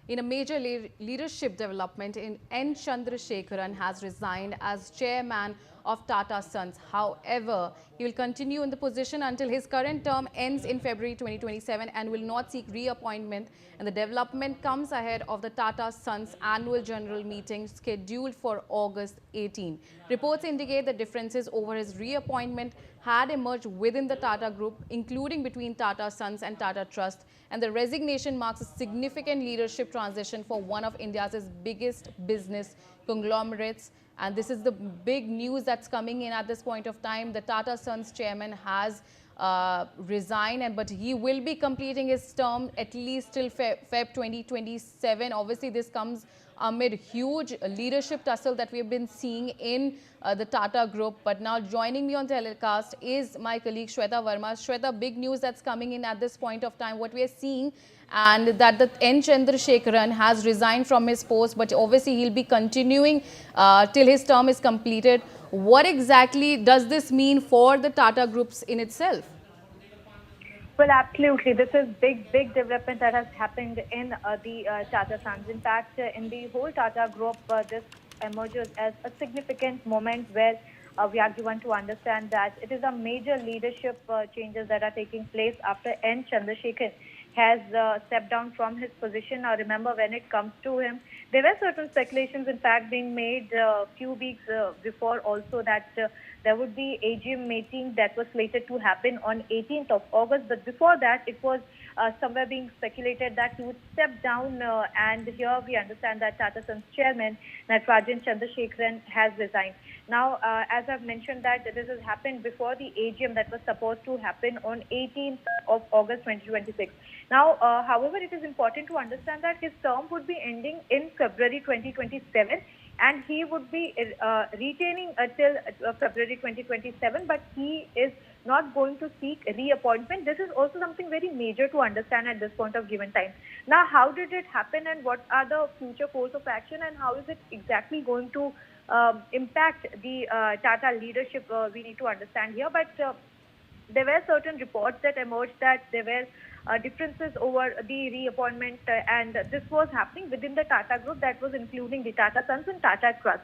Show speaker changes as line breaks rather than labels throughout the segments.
In a major leadership development, N. Chandrasekaran has resigned as chairman of Tata Sons. However, he will continue in the position until his current term ends in February 2027 and will not seek reappointment. And the development comes ahead of the Tata Sons annual general meeting scheduled for August 18. Reports indicate that differences over his reappointment had emerged within the Tata Group, including between Tata Sons and Tata Trust, and the resignation marks a significant leadership transition for one of India's biggest business conglomerates. And this is the big news that's coming in at this point of time. The Tata Sons chairman has resigned, but he will be completing his term at least till Feb 2027. Obviously, this comes amid huge leadership tussle that we have been seeing in the Tata Group. But now joining me on telecast is my colleague Shweta Verma. Shweta, big news that's coming in at this point of time. What we are seeing, and that the N. Chandrasekaran has resigned from his post, but obviously he'll be continuing till his term is completed. What exactly does this mean for the Tata Groups in itself?
Well, absolutely. This is big development that has happened in the Tata Sons. In fact, in the whole Tata Group, this emerges as a significant moment where we are given to understand that it is a major leadership changes that are taking place after N. Chandrasekaran has stepped down from his position. Now, remember, when it comes to him, there were certain speculations, in fact, being made a few weeks before also that there would be AGM meeting that was slated to happen on 18th of August. But before that, it was somewhere being speculated that he would step down. And here we understand that Tata Sons chairman, Natarajan Chandrasekaran, has resigned. Now, as I've mentioned that this has happened before the AGM that was supposed to happen on 18th of August 2026. Now, however, it is important to understand that his term would be ending in February 2027 and he would be retaining until February 2027, but he is not going to seek reappointment. This is also something very major to understand at this point of given time. Now, how did it happen and what are the future course of action and how is it exactly going to impact the Tata leadership, we need to understand here. But there were certain reports that emerged that there were differences over the reappointment and this was happening within the Tata Group, that was including the Tata Sons and Tata Trust.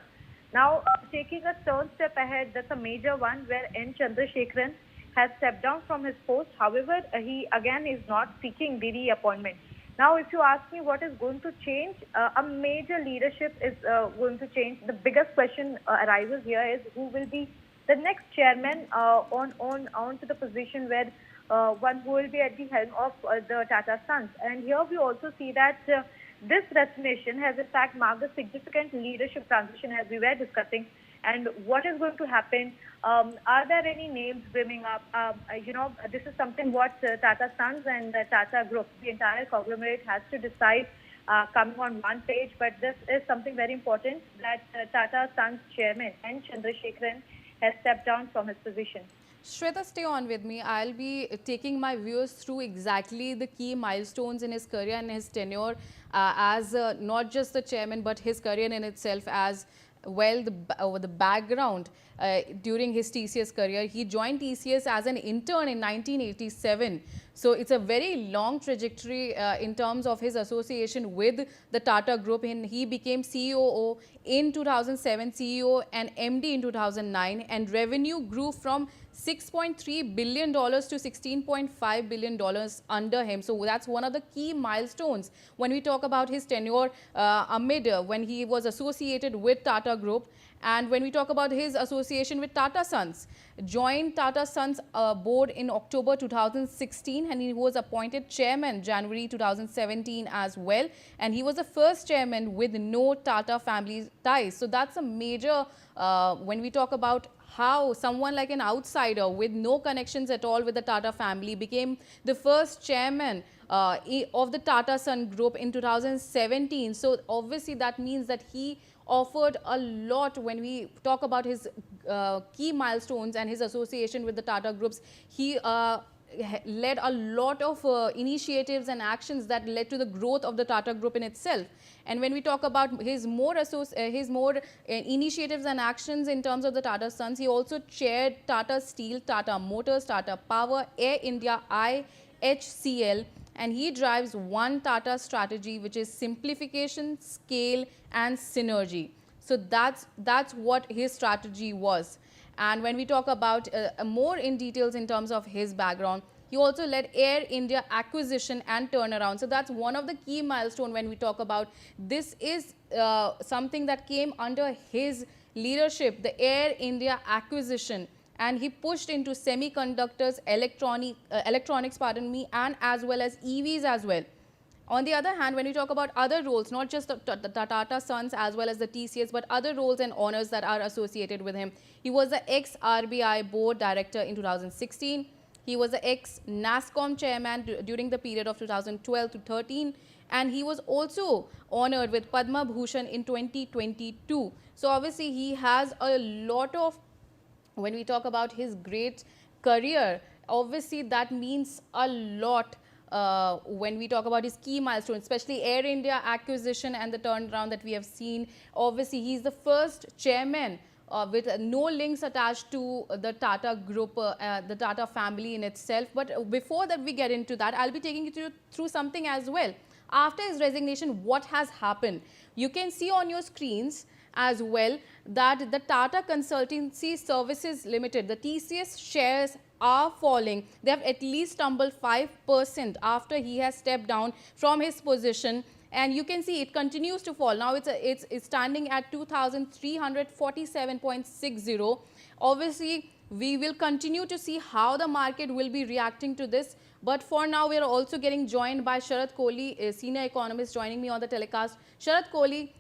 Now, taking a turn step ahead, that's a major one where N. Chandrasekaran has stepped down from his post. However, he again is not seeking the reappointment. Now, if you ask me what is going to change, a major leadership is going to change. The biggest question arises here is who will be the next chairman on to the position where one who will be at the helm of the Tata Sons. And here we also see that this resignation has in fact marked a significant leadership transition as we were discussing. And what is going to happen? Are there any names brimming up? This is something what Tata Sons and the Tata Group, the entire conglomerate, has to decide coming on one page. But this is something very important that Tata Sons chairman N. Chandrasekaran has stepped down from his position.
Shweta, stay on with me. I'll be taking my viewers through exactly the key milestones in his career and his tenure as not just the chairman, but his career in itself as well, the background during his TCS career. He joined TCS as an intern in 1987. So it's a very long trajectory in terms of his association with the Tata Group. And he became CEO in 2007, CEO and MD in 2009, and revenue grew from $6.3 billion to $16.5 billion under him. So that's one of the key milestones when we talk about his tenure amid when he was associated with Tata Group. And when we talk about his association with Tata Sons, joined Tata Sons board in October 2016 and he was appointed chairman January 2017 as well. And he was the first chairman with no Tata family ties. So that's a major, when we talk about how someone like an outsider with no connections at all with the Tata family became the first chairman of the Tata Son Group in 2017. So obviously that means that he offered a lot when we talk about his key milestones and his association with the Tata Groups. He led a lot of initiatives and actions that led to the growth of the Tata Group in itself. And when we talk about his more initiatives and actions in terms of the Tata Sons, he also chaired Tata Steel, Tata Motors, Tata Power, Air India, IHCL, and he drives one Tata strategy, which is simplification, scale, and synergy. So that's what his strategy was. And when we talk about more in details in terms of his background, he also led Air India acquisition and turnaround. So that's one of the key milestones when we talk about this is something that came under his leadership, the Air India acquisition, and he pushed into semiconductors, electronics, pardon me, and as well as EVs as well. On the other hand, when we talk about other roles, not just the Tata Sons as well as the TCS, but other roles and honors that are associated with him, he was the ex-RBI board director in 2016. He was the ex-NASCOM chairman during the period of 2012 to 13. And he was also honored with Padma Bhushan in 2022. So obviously, he has a lot of, when we talk about his great career, obviously that means a lot when we talk about his key milestones, especially Air India acquisition and the turnaround that we have seen. Obviously, he's the first chairman with no links attached to the Tata Group, the Tata family in itself. But before that we get into that, I'll be taking you through something as well. After his resignation, what has happened? You can see on your screens as well that the Tata Consultancy Services Limited, the TCS shares are falling. They have at least tumbled 5% after he has stepped down from his position. And you can see it continues to fall. Now it's standing at 2,347.60. Obviously, we will continue to see how the market will be reacting to this. But for now, we are also getting joined by Sharat Kohli, a senior economist, joining me on the telecast. Sharat Kohli,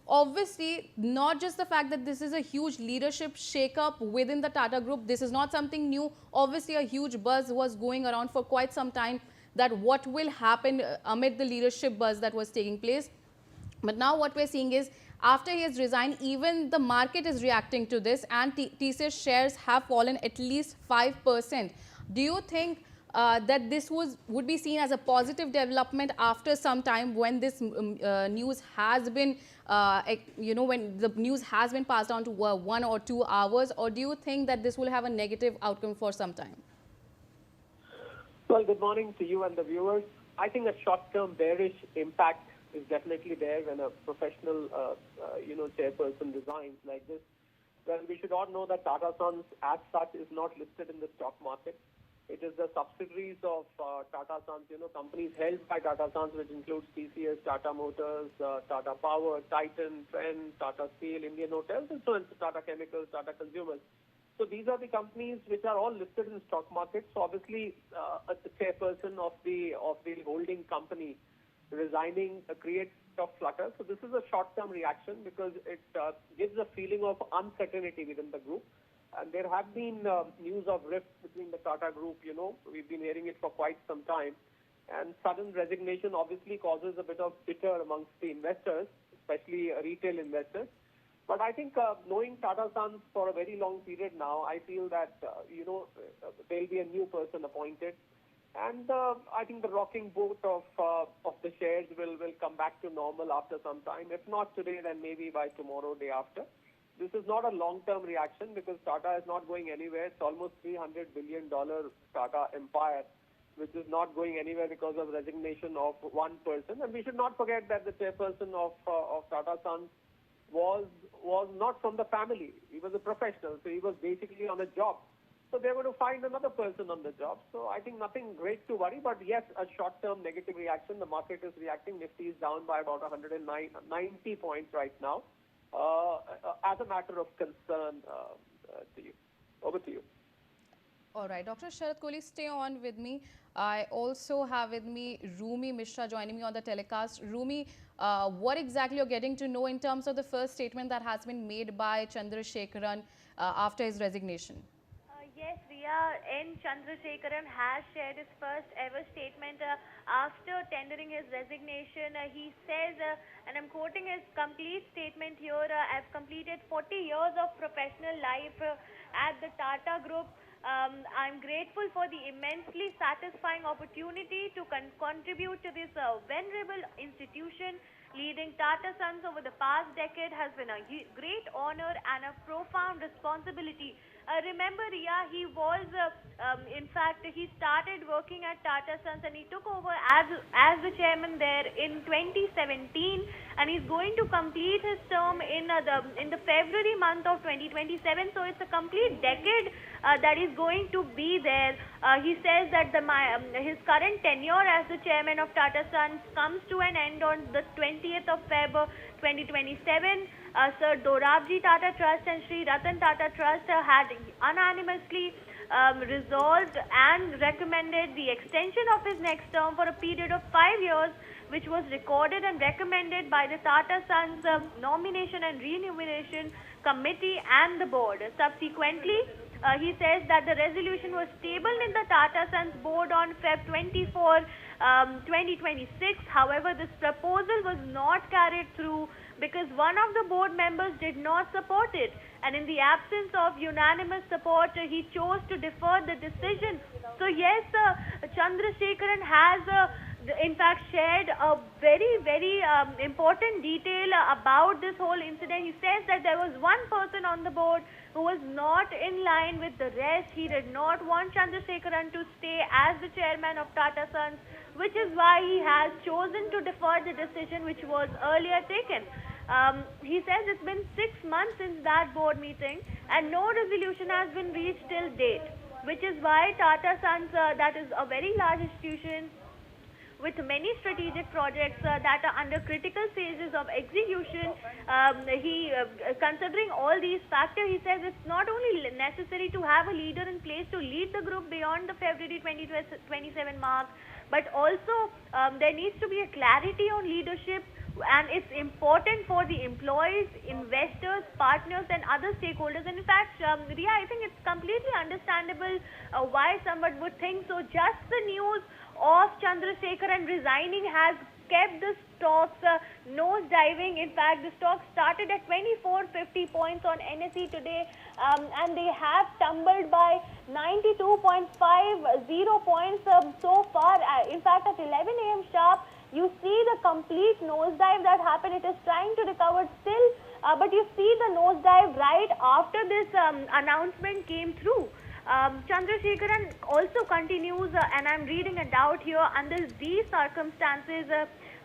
obviously, not just the fact that this is a huge leadership shake-up within the Tata Group, this is not something new. Obviously, a huge buzz was going around for quite some time that what will happen amid the leadership buzz that was taking place. But now what we're seeing is after he has resigned, even the market is reacting to this, and TCS shares have fallen at least 5%. Do you think that this would be seen as a positive development after some time when this news has been, when the news has been passed on to 1 or 2 hours, or do you think that this will have a negative outcome for some time?
Well, good morning to you and the viewers. I think a short-term bearish impact is definitely there when a professional, chairperson resigns like this. Well, we should all know that Tata Sons, as such, is not listed in the stock market. It is the subsidiaries of Tata Sons, companies held by Tata Sons, which includes TCS, Tata Motors, Tata Power, Titan, Trent, Tata Steel, Indian Hotels, and so on, Tata Chemicals, Tata Consumers. So these are the companies which are all listed in the stock market. So obviously, the chairperson of the holding company resigning creates a flutter. So this is a short-term reaction because it gives a feeling of uncertainty within the group. And there have been news of rifts between the Tata Group. We've been hearing it for quite some time. And sudden resignation obviously causes a bit of bitter amongst the investors, especially retail investors. But I think knowing Tata Sons for a very long period now, I feel that, there'll be a new person appointed. And I think the rocking boat of the shares will come back to normal after some time. If not today, then maybe by tomorrow, day after. This is not a long-term reaction because Tata is not going anywhere. It's almost $300 billion Tata empire, which is not going anywhere because of resignation of one person. And we should not forget that the chairperson of Tata Sons was not from the family. He was a professional, so he was basically on a job. So they're going to find another person on the job. So I think nothing great to worry, but yes, a short-term negative reaction. The market is reacting. Nifty is down by about 190 points right now. As a matter of concern to you. Over to you.
All right, Dr. Sharat Kohli, stay on with me. I also have with me Rumi Mishra joining me on the telecast. Rumi, what exactly you're getting to know in terms of the first statement that has been made by Chandrasekaran after his resignation?
Yes, Riya, N. Chandrasekaran has shared his first ever statement after tendering his resignation. He says, and I'm quoting his complete statement here, I've completed 40 years of professional life at the Tata Group. I'm grateful for the immensely satisfying opportunity to contribute to this venerable institution. Leading Tata Sons over the past decade has been a great honor and a profound responsibility. Remember, Ria, he was, in fact, he started working at Tata Sons and he took over as the chairman there in 2017, and he's going to complete his term in the February month of 2027. So it's a complete decade that he's going to be there. He says that his current tenure as the chairman of Tata Sons comes to an end on the 20th of February 2027. Sir Dorabji Tata Trust and Sri Ratan Tata Trust had unanimously resolved and recommended the extension of his next term for a period of 5 years, which was recorded and recommended by the Tata Sons Nomination and Remuneration Committee and the board. Subsequently, he says that the resolution was tabled in the Tata Sons board on Feb 24, 2026. However, this proposal was not carried through because one of the board members did not support it, and in the absence of unanimous support, he chose to defer the decision. So yes, Chandrasekaran has in fact shared a very important detail about this whole incident. He says that there was one person on the board who was not in line with the rest. He did not want Chandrasekaran to stay as the chairman of Tata Sons, which is why he has chosen to defer the decision which was earlier taken. He says it's been 6 months since that board meeting and no resolution has been reached till date, which is why Tata Sons, that is a very large institution with many strategic projects that are under critical phases of execution. Considering all these factors, he says it's not only necessary to have a leader in place to lead the group beyond the February 2027 mark, but also there needs to be a clarity on leadership, and it's important for the employees, investors, partners and other stakeholders. And in fact, Ria, I think it's completely understandable why someone would think so. Just the news of Chandrasekaran resigning has kept the stocks nose diving. In fact, the stock started at 2450 points on NSE today, and they have tumbled by 92.50 points so far. In fact, at 11 a.m. sharp, you see the complete nosedive that happened. It is trying to recover still, but you see the nosedive right after this announcement came through. Chandrasekaran also continues, and I'm reading it out here, under these circumstances,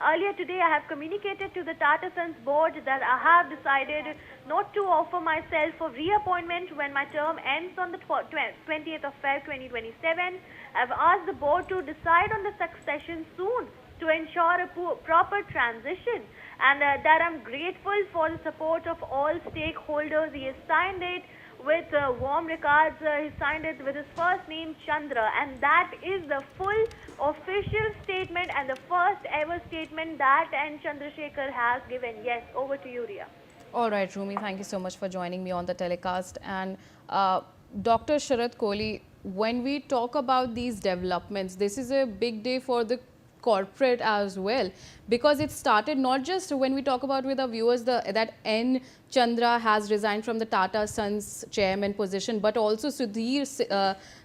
earlier today I have communicated to the Tata Sons board that I have decided not to offer myself for reappointment when my term ends on the 20th of February 2027. I've asked the board to decide on the succession soon to ensure a proper transition, and that I'm grateful for the support of all stakeholders. He has signed it with warm regards. He signed it with his first name, Chandra, and that is the full official statement and the first ever statement that N. Chandrasekhar has given. Yes, over to you, Ria.
All right, Rumi, thank you so much for joining me on the telecast. And Dr. Sharat Kohli, when we talk about these developments, this is a big day for the corporate as well, because it started not just when we talk about with our viewers that N. Chandra has resigned from the Tata Sons chairman position, but also Sudhir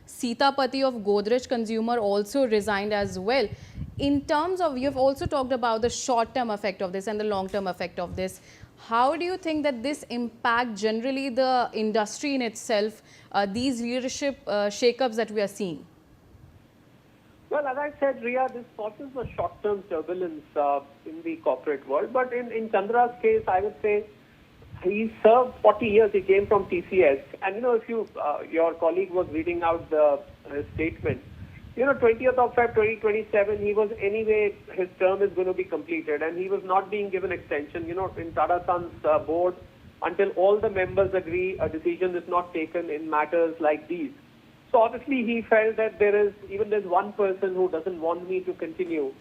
Sitapati of Godrej Consumer also resigned as well. In terms of, you've also talked about the short-term effect of this and the long-term effect of this. How do you think that this impact generally the industry in itself, these leadership shakeups that we are seeing?
Well, as I said, Ria, this causes a short-term turbulence in the corporate world. But in Chandra's case, I would say he served 40 years. He came from TCS. And, if your colleague was reading out the statement, 20th of February 2027, he was anyway, his term is going to be completed. And he was not being given extension. In Tata Sons board, until all the members agree, a decision is not taken in matters like these. So obviously he felt that there's one person who doesn't want me to continue.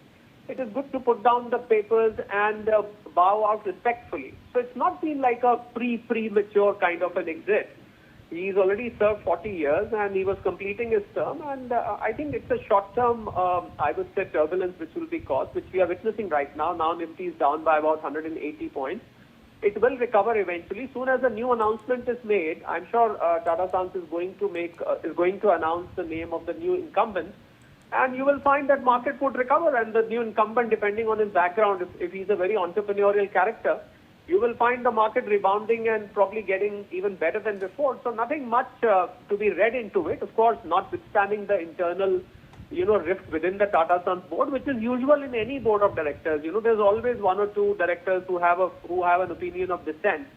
It is good to put down the papers and bow out respectfully. So it's not been like a premature kind of an exit. He's already served 40 years and he was completing his term, and I think it's a short-term, I would say, turbulence which will be caused, which we are witnessing right now. Now Nifty is down by about 180 points. It will recover eventually. Soon as a new announcement is made, I'm sure Tata Sons is going to announce the name of the new incumbent, and you will find that market would recover, and the new incumbent, depending on his background, if he's a very entrepreneurial character, you will find the market rebounding and probably getting even better than before. So nothing much to be read into it. Of course, notwithstanding the internal, rift within the Tata Sons board, which is usual in any board of directors. There's always one or two directors who have an opinion of dissent.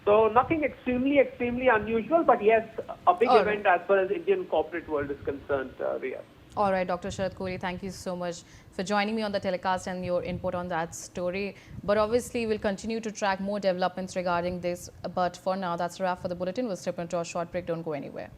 So nothing extremely unusual, but yes, a big
All
event as far as Indian corporate world is concerned, Riya.
All right, Dr. Sharad Kohli, thank you so much for joining me on the telecast and your input on that story. But obviously, we'll continue to track more developments regarding this. But for now, that's a wrap for the bulletin. We'll step into a short break. Don't go anywhere.